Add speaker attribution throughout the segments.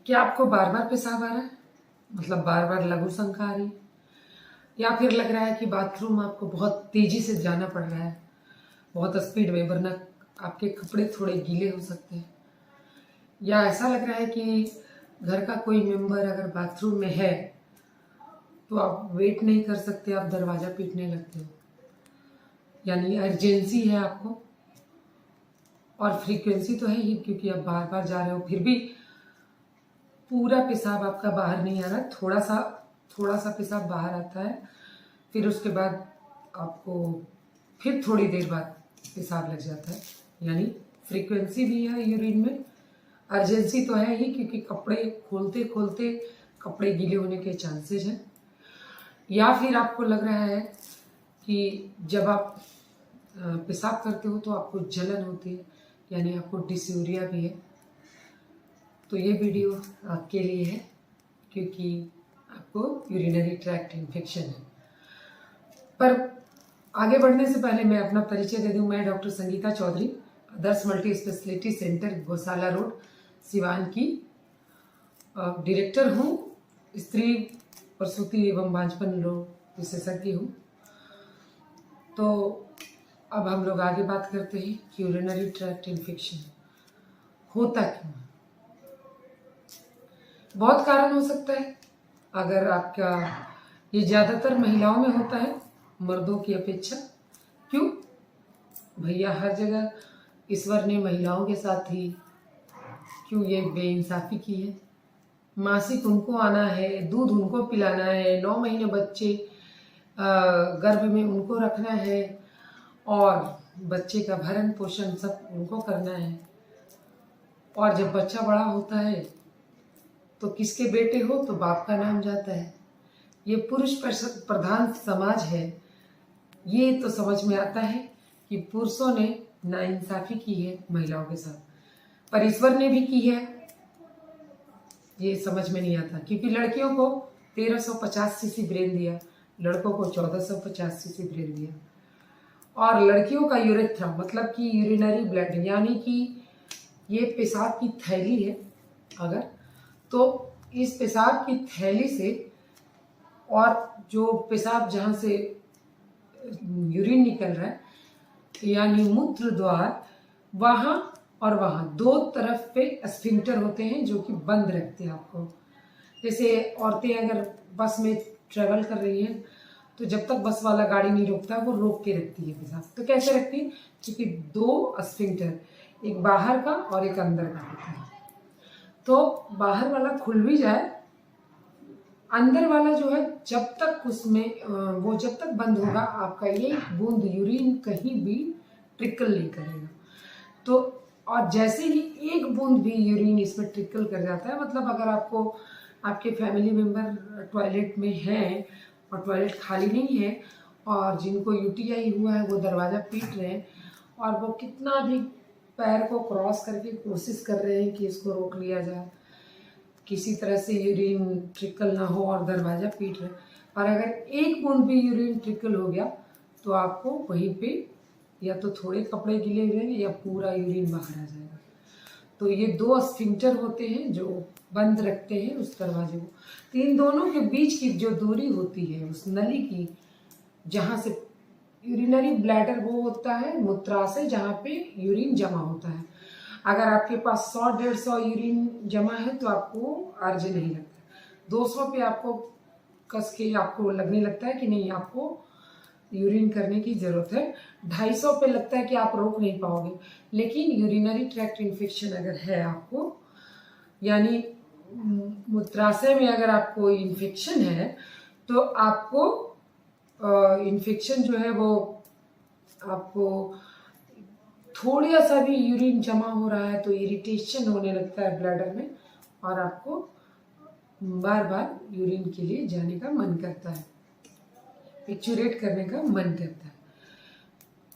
Speaker 1: क्या आपको बार बार पेशाब आ रहा है, मतलब बार बार लघु शंका आ रही है, या फिर लग रहा है कि बाथरूम आपको बहुत तेजी से जाना पड़ रहा है, बहुत स्पीड में, वरना आपके कपड़े थोड़े गीले हो सकते हैं, या ऐसा लग रहा है कि घर का कोई मेंबर अगर बाथरूम में है तो आप वेट नहीं कर सकते, आप दरवाज़ा पीटने लगते हो, यानी अर्जेंसी है आपको। और फ्रीक्वेंसी तो है ही, क्योंकि आप बार बार जा रहे हो, फिर भी पूरा पेशाब आपका बाहर नहीं आ रहा, थोड़ा सा पेशाब बाहर आता है, फिर उसके बाद आपको फिर थोड़ी देर बाद पेशाब लग जाता है, यानी फ्रीक्वेंसी भी है यूरिन में, अर्जेंसी तो है ही, क्योंकि कपड़े खोलते खोलते कपड़े गीले होने के चांसेस हैं। या फिर आपको लग रहा है कि जब आप पेशाब करते हो तो आपको जलन होती है, यानी आपको डिस्यूरिया भी है। तो ये वीडियो आपके लिए है, क्योंकि आपको यूरिनरी ट्रैक्ट इन्फेक्शन है। पर आगे बढ़ने से पहले मैं अपना परिचय दे दूं। मैं डॉक्टर संगीता चौधरी, आदर्श मल्टी स्पेशलिटी सेंटर गौशाला रोड सिवान की डायरेक्टर हूँ। स्त्री प्रसूति एवं बांझपन रोग विशेषज्ञ हूँ। तो अब हम लोग आगे बात करते हैं कि यूरिनरी ट्रैक्ट इन्फेक्शन होता क्यों है। बहुत कारण हो सकता है। अगर आपका ये ज़्यादातर महिलाओं में होता है मर्दों की अपेक्षा। क्यों भैया, हर जगह ईश्वर ने महिलाओं के साथ ही क्यों ये बेइंसाफी की है। मासिक उनको आना है, दूध उनको पिलाना है, 9 महीने बच्चे गर्भ में उनको रखना है, और बच्चे का भरण पोषण सब उनको करना है। और जब बच्चा बड़ा होता है तो किसके बेटे हो तो बाप का नाम जाता है। ये पुरुष प्रधान समाज है। ये तो समझ में आता है कि पुरुषों ने नाइंसाफी की है महिलाओं के साथ, पर ईश्वर ने भी की है, ये समझ में नहीं आता। क्योंकि लड़कियों को 1350 सीसी ब्रेन दिया, लड़कों को 1450 सीसी ब्रेन दिया। और लड़कियों का यूरेथ्रा मतलब कि यूरिनरी ब्लैडर, यानी कि ये पेशाब की थैली है अगर, तो इस पेशाब की थैली से, और जो पेशाब जहाँ से यूरिन निकल रहा है यानी मूत्र द्वार, वहाँ और वहाँ दो तरफ पे स्फिंक्टर होते हैं जो कि बंद रखते हैं आपको। जैसे औरतें अगर बस में ट्रेवल कर रही हैं तो जब तक बस वाला गाड़ी नहीं रोकता वो रोक के रखती है पेशाब। तो कैसे रखती है, क्योंकि दो स्फिंक्टर, एक बाहर का और एक अंदर का होता है। तो बाहर वाला खुल भी जाए, अंदर वाला जो है जब तक उसमें वो जब तक बंद होगा आपका ये बूंद यूरिन कहीं भी ट्रिकल नहीं करेगा। तो और जैसे ही एक बूंद भी यूरिन इसमें ट्रिकल कर जाता है, मतलब अगर आपको आपके फैमिली मेम्बर टॉयलेट में हैं और टॉयलेट खाली नहीं है और जिनको यूटीआई हुआ है वो दरवाज़ा पीट रहे हैं और वो कितना भी पैर को क्रॉस करके कोशिश कर रहे हैं कि इसको रोक लिया जाए, किसी तरह से यूरिन ट्रिकल ना हो, और दरवाज़ा पीट रहे, और अगर एक बूंद भी यूरिन ट्रिकल हो गया तो आपको वहीं पे या तो थोड़े कपड़े गीले हो जाएंगे या पूरा यूरिन बाहर आ जाएगा। तो ये दो स्फिंक्टर होते हैं जो बंद रखते हैं उस दरवाजे को। तो इन दोनों के बीच की जो दूरी होती है उस नली की, जहाँ से यूरिनरी ब्लैडर वो होता है मूत्राशय जहाँ पे यूरिन जमा होता है। अगर आपके पास 100-150 यूरिन जमा है तो आपको आर्ज नहीं लगता। 200 पे आपको कस के आपको लगने लगता है कि नहीं आपको यूरिन करने की जरूरत है। 250 पे लगता है कि आप रोक नहीं पाओगे। लेकिन यूरिनरी ट्रैक्ट इन्फेक्शन अगर है आपको, यानी मूत्राशय में अगर आपको इन्फेक्शन है, तो आपको इन्फेक्शन जो है वो आपको थोड़ा सा भी यूरिन जमा हो रहा है तो इरिटेशन होने लगता है ब्लैडर में, और आपको बार बार यूरिन के लिए जाने का मन करता है, पिक्चुरेट करने का मन करता है।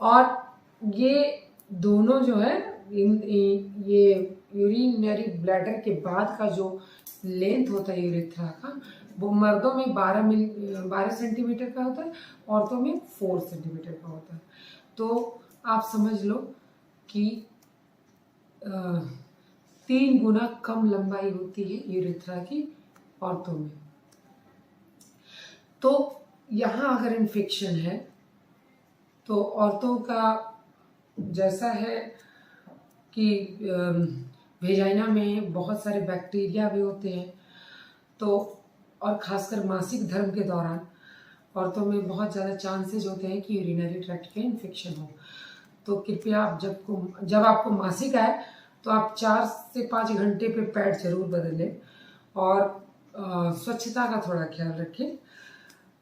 Speaker 1: और ये दोनों जो है ये यूरिनरी ब्लैडर के बाद का जो लेंथ होता है यूरेथ्रा का, वो मर्दों में 12 सेंटीमीटर का होता है, औरतों में 4 सेंटीमीटर का होता है। तो आप समझ लो कि 3 गुना कम लंबाई होती है यूरेथ्रा की औरतों में। तो यहाँ अगर इन्फेक्शन है तो औरतों का जैसा है कि वेजाइना में बहुत सारे बैक्टीरिया भी होते हैं, तो और ख़ासकर मासिक धर्म के दौरान औरतों में बहुत ज़्यादा चांसेस होते हैं कि यूरिनरी ट्रैक्ट के इन्फेक्शन हो। तो कृपया आप जब आपको मासिक आए तो आप 4 से 5 घंटे पे पैड जरूर बदलें और स्वच्छता का थोड़ा ख्याल रखें।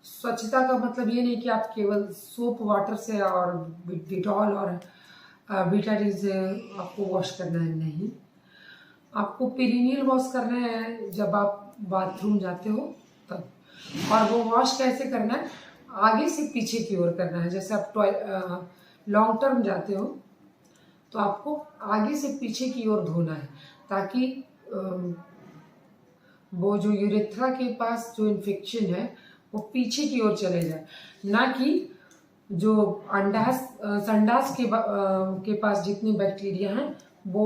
Speaker 1: स्वच्छता का मतलब ये नहीं कि आप केवल सोप वाटर से और डिटॉल और बीटाडीन से आपको वॉश करना है, नहीं, आपको पेरिनियल वॉश करना है जब आप बाथरूम जाते हो तब। और वो वॉश कैसे करना है, आगे से पीछे की ओर करना है। जैसे आप लॉन्ग टर्म जाते हो तो आपको आगे से पीछे की ओर धोना है, ताकि वो जो यूरेथ्रा के पास जो इन्फेक्शन है वो पीछे की ओर चले जाए, ना कि जो संडास के पास जितने बैक्टीरिया हैं वो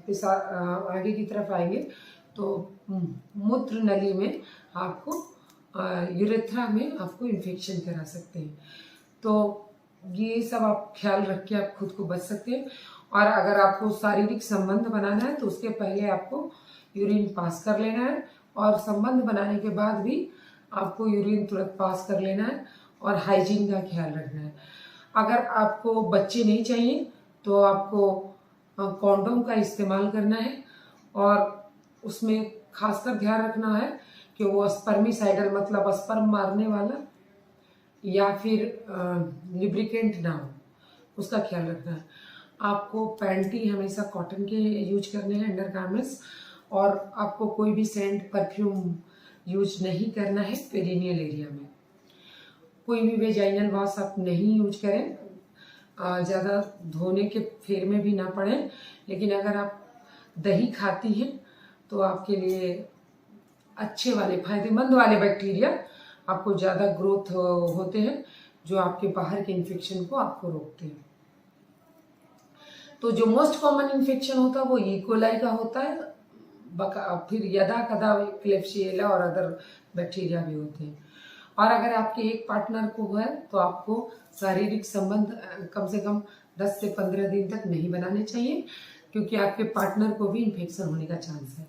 Speaker 1: आगे की तरफ आएंगे तो मूत्र नली में आपको यूरेथ्रा में आपको इन्फेक्शन करा सकते हैं। तो ये सब आप ख्याल रख के आप खुद को बच सकते हैं। और अगर आपको शारीरिक संबंध बनाना है तो उसके पहले आपको यूरिन पास कर लेना है, और संबंध बनाने के बाद भी आपको यूरिन तुरंत पास कर लेना है और हाइजीन का ख्याल रखना है। अगर आपको बच्चे नहीं चाहिए तो आपको कॉन्डोम का इस्तेमाल करना है, और उसमें खासकर ध्यान रखना है कि वो स्पर्मिसाइडल मतलब स्पर्म मारने वाला या फिर लिब्रिकेंट ना हो, उसका ख्याल रखना है। आपको पैंटी हमेशा कॉटन के यूज करने हैं, अंडरगारमेंट्स, और आपको कोई भी सेंट परफ्यूम यूज नहीं करना है पेरिनियल एरिया में। कोई भी वेजाइनल वॉश आप नहीं यूज करें, ज़्यादा धोने के फेर में भी ना पड़े। लेकिन अगर आप दही खाती हैं तो आपके लिए अच्छे वाले फायदेमंद वाले बैक्टीरिया आपको ज़्यादा ग्रोथ होते हैं, जो आपके बाहर के इन्फेक्शन को आपको रोकते हैं। तो जो मोस्ट कॉमन इन्फेक्शन होता है वो इकोलाई का होता है, फिर यदा कदा क्लेब्सिएला और अदर बैक्टीरिया भी होते हैं। और अगर आपके एक पार्टनर को है तो आपको शारीरिक संबंध कम से कम 10 से 15 दिन तक नहीं बनाने चाहिए, क्योंकि आपके पार्टनर को भी इन्फेक्शन होने का चांस है।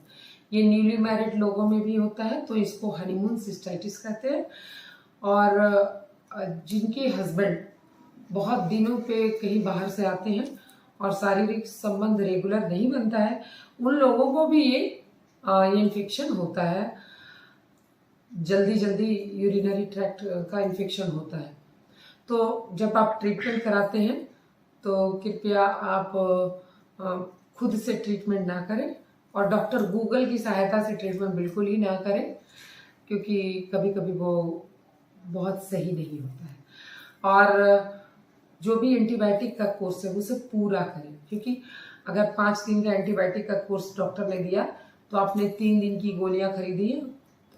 Speaker 1: ये न्यूली मैरिड लोगों में भी होता है, तो इसको हनीमून सिस्टाइटिस कहते हैं। और जिनके हस्बैंड बहुत दिनों पे कहीं बाहर से आते हैं और शारीरिक संबंध रेगुलर नहीं बनता है, उन लोगों को भी ये इन्फेक्शन होता है, जल्दी यूरिनरी ट्रैक्ट का इन्फेक्शन होता है। तो जब आप ट्रीटमेंट कराते हैं तो कृपया आप खुद से ट्रीटमेंट ना करें, और डॉक्टर गूगल की सहायता से ट्रीटमेंट बिल्कुल ही ना करें, क्योंकि कभी कभी वो बहुत सही नहीं होता है। और जो भी एंटीबायोटिक का कोर्स है उसे पूरा करें, क्योंकि अगर 5 दिन का एंटीबायोटिक का कोर्स डॉक्टर ने दिया तो आपने 3 दिन की गोलियां खरीदी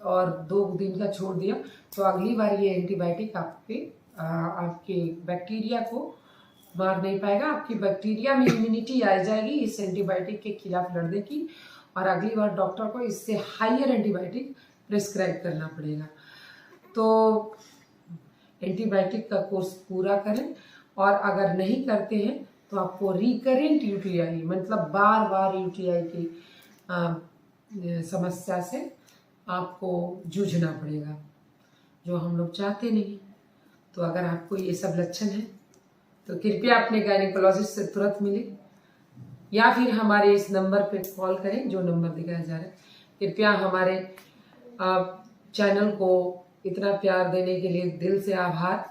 Speaker 1: और 2 दिन का छोड़ दिया, तो अगली बार ये एंटीबायोटिक आपके बैक्टीरिया को मार नहीं पाएगा। आपकी बैक्टीरिया में इम्यूनिटी आ जाएगी इस एंटीबायोटिक के खिलाफ लड़ने की, और अगली बार डॉक्टर को इससे हायर एंटीबायोटिक प्रिस्क्राइब करना पड़ेगा। तो एंटीबायोटिक का कोर्स पूरा करें, और अगर नहीं करते हैं तो आपको रिकरेंट यूटीआई मतलब बार बार यूटीआई की समस्या से आपको जूझना पड़ेगा, जो हम लोग चाहते नहीं। तो अगर आपको ये सब लक्षण है तो कृपया अपने गायनेकोलॉजिस्ट से तुरंत मिलें, या फिर हमारे इस नंबर पे कॉल करें जो नंबर दिखाया जा रहा है। कृपया हमारे चैनल को इतना प्यार देने के लिए दिल से आभार।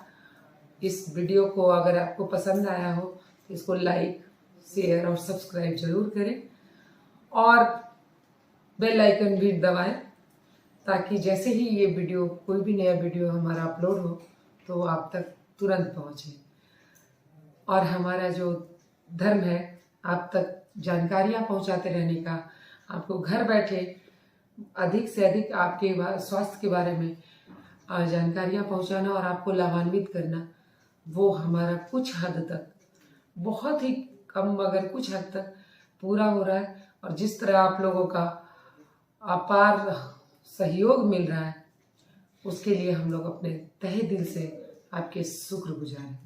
Speaker 1: इस वीडियो को अगर आपको पसंद आया हो तो इसको लाइक, शेयर और सब्सक्राइब जरूर करें, और बेल आइकन भी दबाएं, ताकि जैसे ही ये वीडियो कोई भी नया वीडियो हमारा अपलोड हो तो आप तक तुरंत पहुंचे। और हमारा जो धर्म है आप तक जानकारियां पहुंचाते रहने का, आपको घर बैठे अधिक से अधिक आपके स्वास्थ्य के बारे में जानकारियां पहुंचाना और आपको लाभान्वित करना, वो हमारा कुछ हद तक, बहुत ही कम मगर कुछ हद तक पूरा हो रहा है। और जिस तरह आप लोगों का अपार सहयोग मिल रहा है उसके लिए हम लोग अपने तहे दिल से आपके शुक्रगुजार हैं।